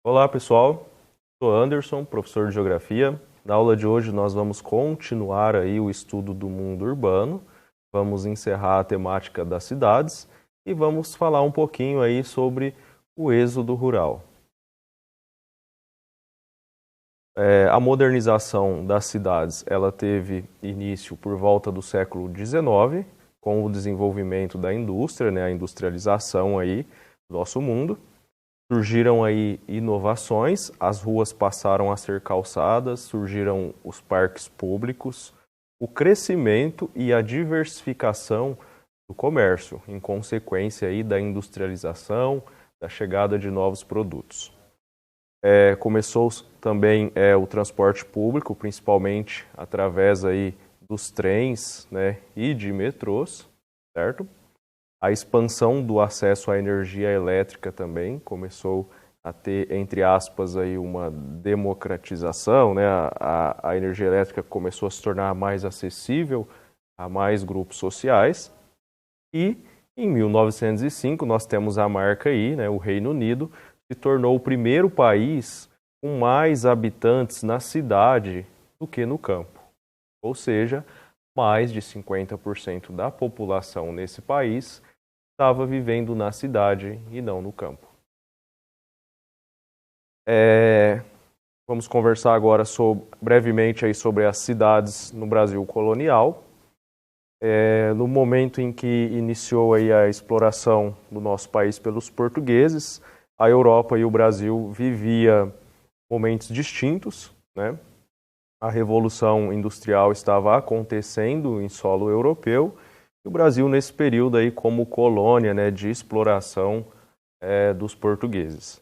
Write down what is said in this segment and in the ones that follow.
Olá pessoal, sou Anderson, professor de Geografia. Na aula de hoje nós vamos continuar aí o estudo do mundo urbano, vamos encerrar a temática das cidades e vamos falar um pouquinho aí sobre o êxodo rural. A modernização das cidades ela teve início por volta do século XIX, com o desenvolvimento da indústria, né, a industrialização aí do nosso mundo. Surgiram aí inovações, as ruas passaram a ser calçadas, surgiram os parques públicos, o crescimento e a diversificação do comércio, em consequência aí da industrialização, da chegada de novos produtos. Começou também o transporte público, principalmente através aí dos trens, né, e de metrôs, certo? A expansão do acesso à energia elétrica também começou a ter, entre aspas, aí uma democratização, né? A energia elétrica começou a se tornar mais acessível a mais grupos sociais. E em 1905 nós temos a marca aí, né? O Reino Unido se tornou o primeiro país com mais habitantes na cidade do que no campo. Ou seja, mais de 50% da população nesse país estava vivendo na cidade e não no campo. Vamos conversar agora brevemente aí sobre as cidades no Brasil colonial. No momento em que iniciou aí a exploração do nosso país pelos portugueses, a Europa e o Brasil viviam momentos distintos, né? A Revolução Industrial estava acontecendo em solo europeu, e o Brasil nesse período aí como colônia, né, de exploração dos portugueses.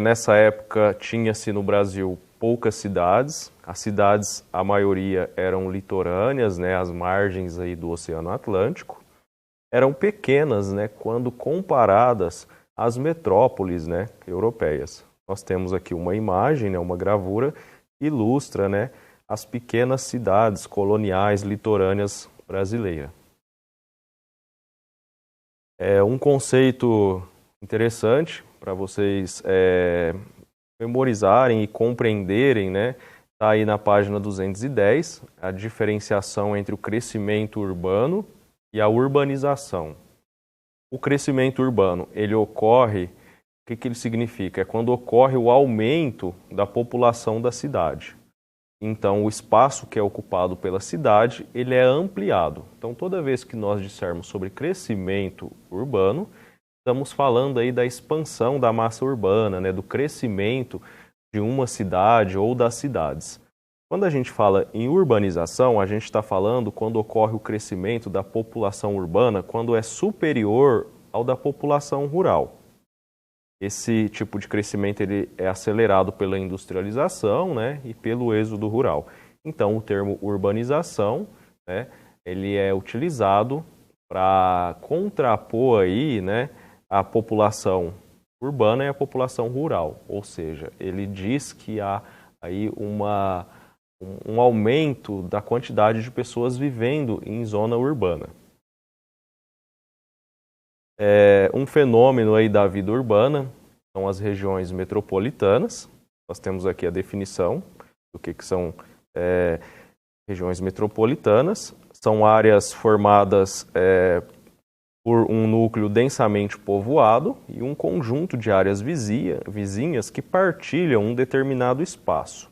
Nessa época tinha-se no Brasil poucas cidades, as cidades a maioria eram litorâneas, né, às margens aí do Oceano Atlântico, eram pequenas, né, quando comparadas às metrópoles, né, europeias. Nós temos aqui uma imagem, né, uma gravura que ilustra, né, as pequenas cidades coloniais litorâneas brasileiras. Um conceito interessante para vocês memorizarem e compreenderem, né? Está aí na página 210, a diferenciação entre o crescimento urbano e a urbanização. O crescimento urbano, ele ocorre, o que ele significa? É quando ocorre o aumento da população da cidade. Então, o espaço que é ocupado pela cidade, ele é ampliado. Então, toda vez que nós dissermos sobre crescimento urbano, estamos falando aí da expansão da massa urbana, né, do crescimento de uma cidade ou das cidades. Quando a gente fala em urbanização, a gente está falando quando ocorre o crescimento da população urbana, quando é superior ao da população rural. Esse tipo de crescimento ele é acelerado pela industrialização, né, e pelo êxodo rural. Então, o termo urbanização, né, ele é utilizado para contrapor aí, né, a população urbana e a população rural. Ou seja, ele diz que há aí um aumento da quantidade de pessoas vivendo em zona urbana. Um fenômeno aí da vida urbana são as regiões metropolitanas. Nós temos aqui a definição do que são regiões metropolitanas. São áreas formadas por um núcleo densamente povoado e um conjunto de áreas vizinhas que partilham um determinado espaço.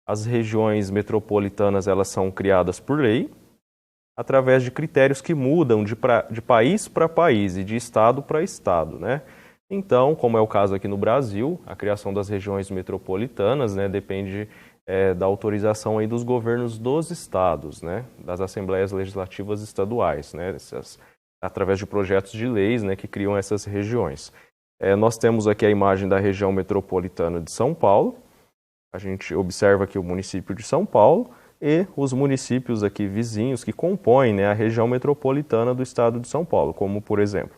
As regiões metropolitanas elas são criadas por lei, através de critérios que mudam de país para país e de estado para estado, né? Então, como é o caso aqui no Brasil, a criação das regiões metropolitanas, né, depende da autorização aí dos governos dos estados, né, das assembleias legislativas estaduais, né, através de projetos de leis, né, que criam essas regiões. Nós temos aqui a imagem da região metropolitana de São Paulo. A gente observa aqui o município de São Paulo e os municípios aqui vizinhos que compõem, né, a região metropolitana do estado de São Paulo, como, por exemplo,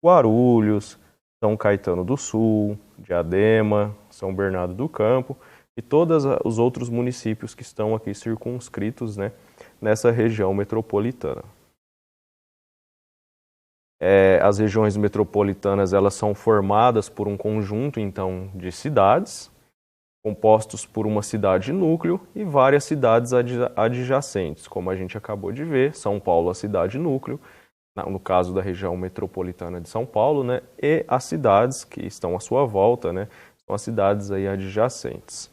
Guarulhos, São Caetano do Sul, Diadema, São Bernardo do Campo e todos os outros municípios que estão aqui circunscritos, né, nessa região metropolitana. As regiões metropolitanas, elas são formadas por um conjunto, então, de cidades, compostos por uma cidade núcleo e várias cidades adjacentes, como a gente acabou de ver. São Paulo, a cidade núcleo, no caso da região metropolitana de São Paulo, né, e as cidades que estão à sua volta, né, são as cidades aí adjacentes.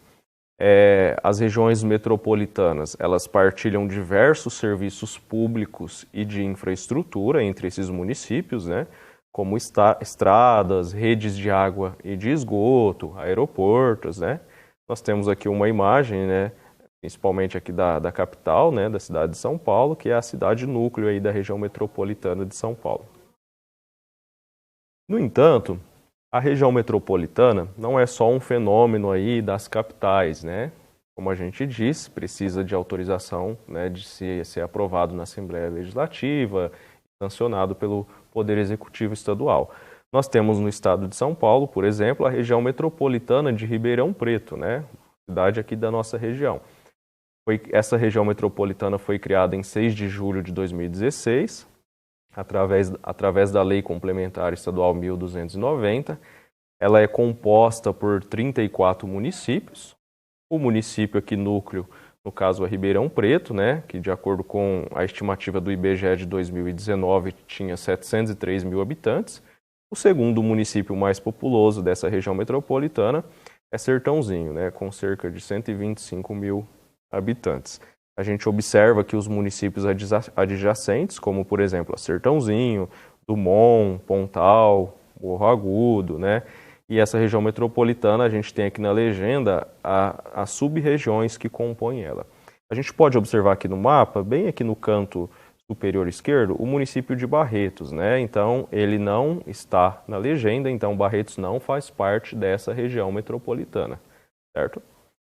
As regiões metropolitanas, elas partilham diversos serviços públicos e de infraestrutura entre esses municípios, né, como estradas, redes de água e de esgoto, aeroportos, né. Nós temos aqui uma imagem, né, principalmente aqui da capital, né, da cidade de São Paulo, que é a cidade núcleo aí da região metropolitana de São Paulo. No entanto, a região metropolitana não é só um fenômeno aí das capitais, né? Como a gente disse, precisa de autorização, né, de ser aprovado na Assembleia Legislativa, sancionado pelo Poder Executivo Estadual. Nós temos no estado de São Paulo, por exemplo, a região metropolitana de Ribeirão Preto, né? Cidade aqui da nossa região. Essa região metropolitana foi criada em 6 de julho de 2016, através da Lei Complementar Estadual 1290. Ela é composta por 34 municípios. O município aqui núcleo, no caso, é Ribeirão Preto, né, que de acordo com a estimativa do IBGE de 2019 tinha 703 mil habitantes. O segundo município mais populoso dessa região metropolitana é Sertãozinho, né, com cerca de 125 mil habitantes. A gente observa que os municípios adjacentes, como por exemplo Sertãozinho, Dumont, Pontal, Morro Agudo, né, e essa região metropolitana, a gente tem aqui na legenda as sub-regiões que compõem ela. A gente pode observar aqui no mapa, bem aqui no canto superior esquerdo, o município de Barretos, né? Então, ele não está na legenda, então Barretos não faz parte dessa região metropolitana, certo?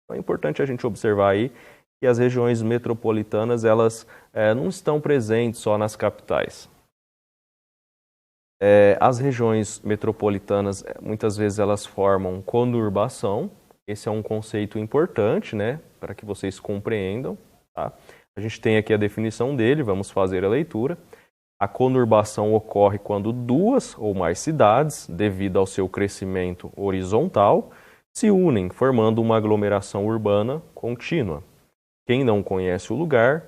Então, é importante a gente observar aí que as regiões metropolitanas, elas não estão presentes só nas capitais. As regiões metropolitanas, muitas vezes, elas formam conurbação. Esse é um conceito importante, né, para que vocês compreendam, tá? A gente tem aqui a definição dele, vamos fazer a leitura. A conurbação ocorre quando duas ou mais cidades, devido ao seu crescimento horizontal, se unem, formando uma aglomeração urbana contínua. Quem não conhece o lugar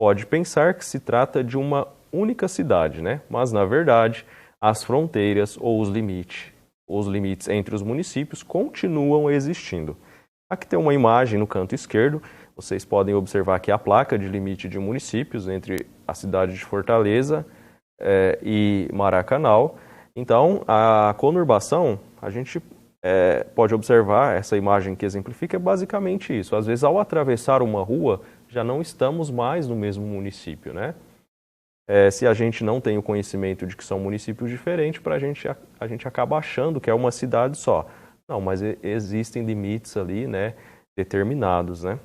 pode pensar que se trata de uma única cidade, né? Mas, na verdade, as fronteiras ou os limites entre os municípios continuam existindo. Aqui tem uma imagem no canto esquerdo. Vocês podem observar aqui a placa de limite de municípios entre a cidade de Fortaleza e Maracanã. Então, a conurbação, a gente pode observar, essa imagem que exemplifica, é basicamente isso. Às vezes, ao atravessar uma rua, já não estamos mais no mesmo município, né? Se a gente não tem o conhecimento de que são municípios diferentes, a gente acaba achando que é uma cidade só. Não, mas existem limites ali, né, determinados, né?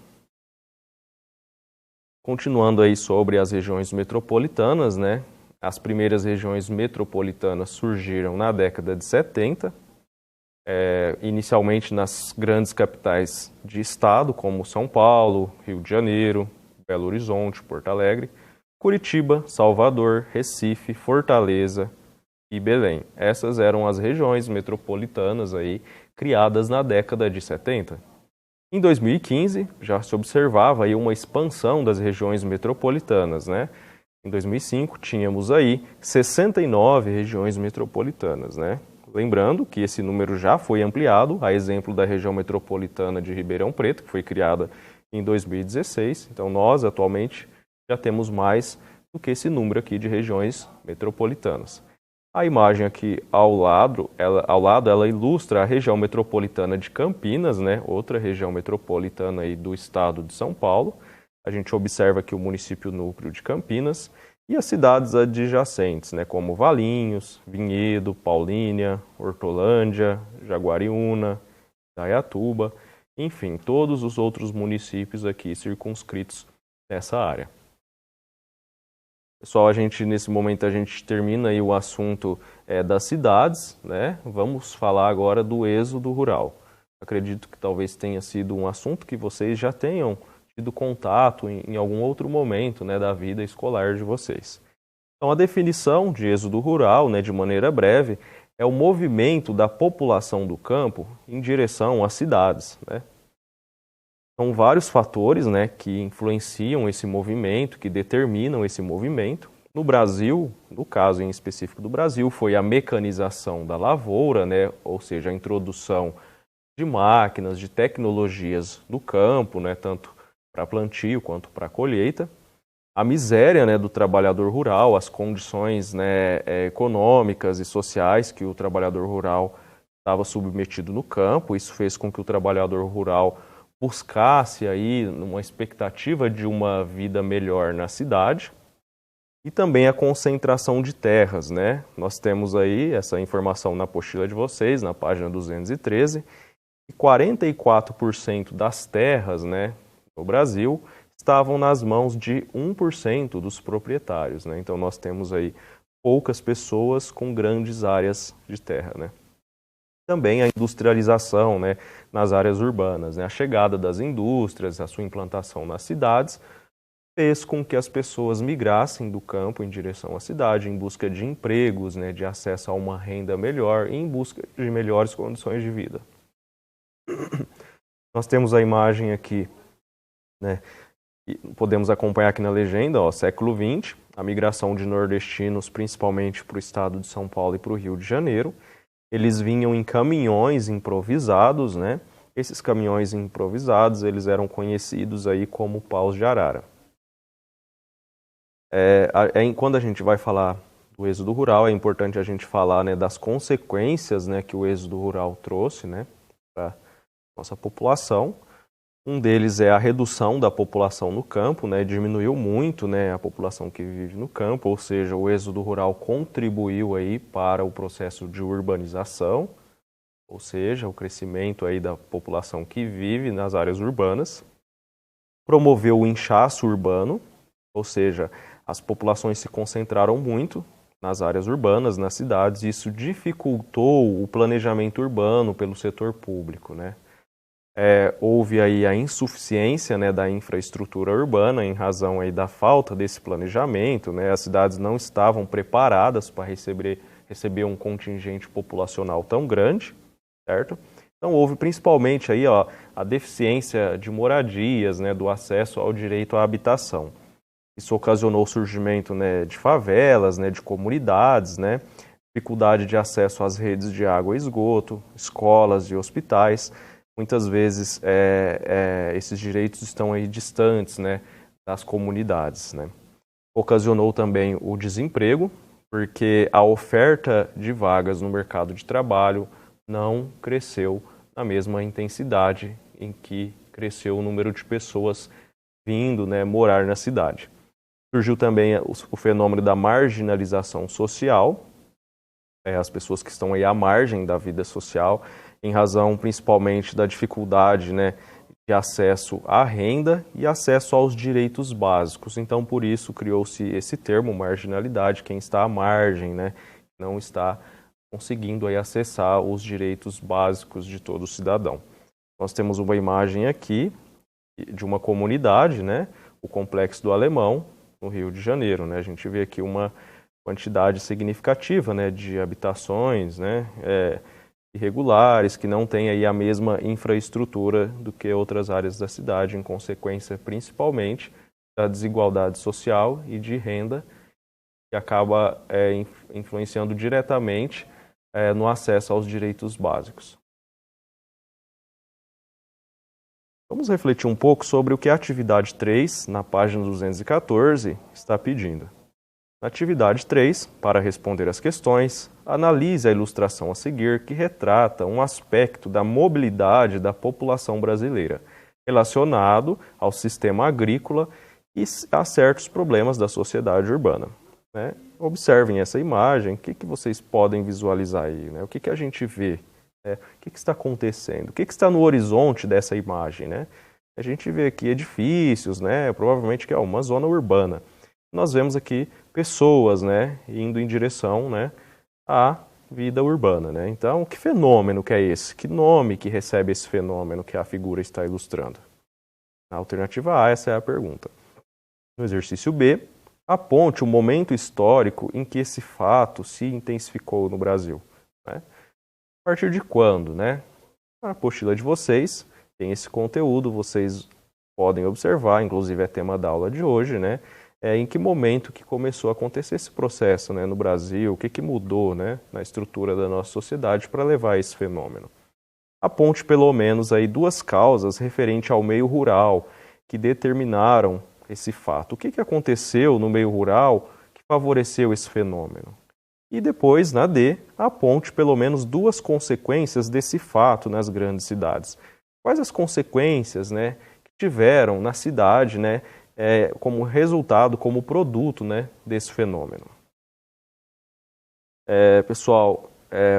Continuando aí sobre as regiões metropolitanas, né? As primeiras regiões metropolitanas surgiram na década de 70, inicialmente nas grandes capitais de estado, como São Paulo, Rio de Janeiro, Belo Horizonte, Porto Alegre, Curitiba, Salvador, Recife, Fortaleza e Belém. Essas eram as regiões metropolitanas aí criadas na década de 70. Em 2015, já se observava aí uma expansão das regiões metropolitanas, né? Em 2005, tínhamos aí 69 regiões metropolitanas, né? Lembrando que esse número já foi ampliado, a exemplo da região metropolitana de Ribeirão Preto, que foi criada em 2016. Então, nós, atualmente, já temos mais do que esse número aqui de regiões metropolitanas. A imagem aqui ao lado, ela ilustra a região metropolitana de Campinas, né? Outra região metropolitana aí do estado de São Paulo. A gente observa aqui o município núcleo de Campinas e as cidades adjacentes, né? Como Valinhos, Vinhedo, Paulínia, Hortolândia, Jaguariúna, Indaiatuba, enfim, todos os outros municípios aqui circunscritos nessa área. Pessoal, nesse momento a gente termina aí o assunto das cidades, né? Vamos falar agora do êxodo rural. Acredito que talvez tenha sido um assunto que vocês já tenham tido contato em algum outro momento, né, da vida escolar de vocês. Então, a definição de êxodo rural, né, de maneira breve, é o movimento da população do campo em direção às cidades, né? São vários fatores, né, que influenciam esse movimento, que determinam esse movimento. No Brasil, no caso em específico do Brasil, foi a mecanização da lavoura, né, ou seja, a introdução de máquinas, de tecnologias no campo, né, tanto para plantio quanto para colheita. A miséria, né, do trabalhador rural, as condições, né, econômicas e sociais que o trabalhador rural estava submetido no campo, isso fez com que o trabalhador rural buscasse aí uma expectativa de uma vida melhor na cidade. E também a concentração de terras, né? Nós temos aí essa informação na apostila de vocês, na página 213, e 44% das terras, né, no Brasil estavam nas mãos de 1% dos proprietários, né? Então nós temos aí poucas pessoas com grandes áreas de terra, né? Também a industrialização, né, nas áreas urbanas, né? A chegada das indústrias, a sua implantação nas cidades, fez com que as pessoas migrassem do campo em direção à cidade, em busca de empregos, né, de acesso a uma renda melhor, em busca de melhores condições de vida. Nós temos a imagem aqui, né, podemos acompanhar aqui na legenda, ó, século XX, a migração de nordestinos, principalmente para o estado de São Paulo e para o Rio de Janeiro. Eles vinham em caminhões improvisados, né? Esses caminhões improvisados, eles eram conhecidos aí como paus de arara. Quando a gente vai falar do êxodo rural, é importante a gente falar, né, das consequências, né, que o êxodo rural trouxe, né, para a nossa população. Um deles é a redução da população no campo, né, diminuiu muito, né, a população que vive no campo, ou seja, o êxodo rural contribuiu aí para o processo de urbanização, ou seja, o crescimento aí da população que vive nas áreas urbanas. Promoveu o inchaço urbano, ou seja, as populações se concentraram muito nas áreas urbanas, nas cidades, e isso dificultou o planejamento urbano pelo setor público, né? Houve aí a insuficiência, né, da infraestrutura urbana em razão aí da falta desse planejamento, né? As cidades não estavam preparadas para receber um contingente populacional tão grande, certo? Então houve principalmente aí, ó, a deficiência de moradias, né, do acesso ao direito à habitação. Isso ocasionou o surgimento, né, de favelas, né, de comunidades, né, dificuldade de acesso às redes de água e esgoto, escolas e hospitais. Muitas vezes esses direitos estão aí distantes, né, das comunidades, né. Ocasionou também o desemprego, porque a oferta de vagas no mercado de trabalho não cresceu na mesma intensidade em que cresceu o número de pessoas vindo, né, morar na cidade. Surgiu também o fenômeno da marginalização social, as pessoas que estão aí à margem da vida social, em razão principalmente da dificuldade, né, de acesso à renda e acesso aos direitos básicos. Então, por isso, criou-se esse termo, marginalidade, quem está à margem, né, não está conseguindo aí acessar os direitos básicos de todo cidadão. Nós temos uma imagem aqui de uma comunidade, né, o Complexo do Alemão, no Rio de Janeiro, né? A gente vê aqui uma quantidade significativa, né, de habitações, né, irregulares, que não têm aí a mesma infraestrutura do que outras áreas da cidade, em consequência, principalmente, da desigualdade social e de renda, que acaba influenciando diretamente no acesso aos direitos básicos. Vamos refletir um pouco sobre o que a atividade 3, na página 214, está pedindo. Na atividade 3, para responder às questões, analise a ilustração a seguir que retrata um aspecto da mobilidade da população brasileira, relacionado ao sistema agrícola e a certos problemas da sociedade urbana, né? Observem essa imagem, o que vocês podem visualizar aí, né? O que a gente vê? O que está acontecendo? O que está no horizonte dessa imagem, né? A gente vê aqui edifícios, né? Provavelmente que é uma zona urbana. Nós vemos aqui pessoas, né, indo em direção, né, à vida urbana, né? Então, que fenômeno que é esse? Que nome que recebe esse fenômeno que a figura está ilustrando? A alternativa A, essa é a pergunta. No exercício B, aponte o momento histórico em que esse fato se intensificou no Brasil, né? A partir de quando, né? A apostila de vocês tem esse conteúdo, vocês podem observar, inclusive é tema da aula de hoje, né? Em que momento que começou a acontecer esse processo, né, no Brasil, o que mudou, né, na estrutura da nossa sociedade para levar a esse fenômeno. Aponte pelo menos aí 2 causas referentes ao meio rural que determinaram esse fato. O que aconteceu no meio rural que favoreceu esse fenômeno? E depois, na D, aponte pelo menos 2 consequências desse fato nas grandes cidades. Quais as consequências, né, que tiveram na cidade, né, como resultado, como produto, né, desse fenômeno? Pessoal,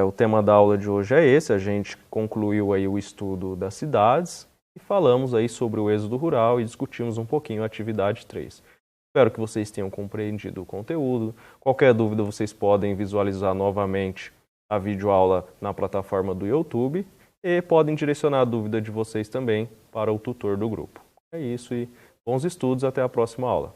o tema da aula de hoje é esse. A gente concluiu aí o estudo das cidades e falamos aí sobre o êxodo rural e discutimos um pouquinho a atividade 3. Espero que vocês tenham compreendido o conteúdo. Qualquer dúvida, vocês podem visualizar novamente a videoaula na plataforma do YouTube e podem direcionar a dúvida de vocês também para o tutor do grupo. É isso e bons estudos, até a próxima aula.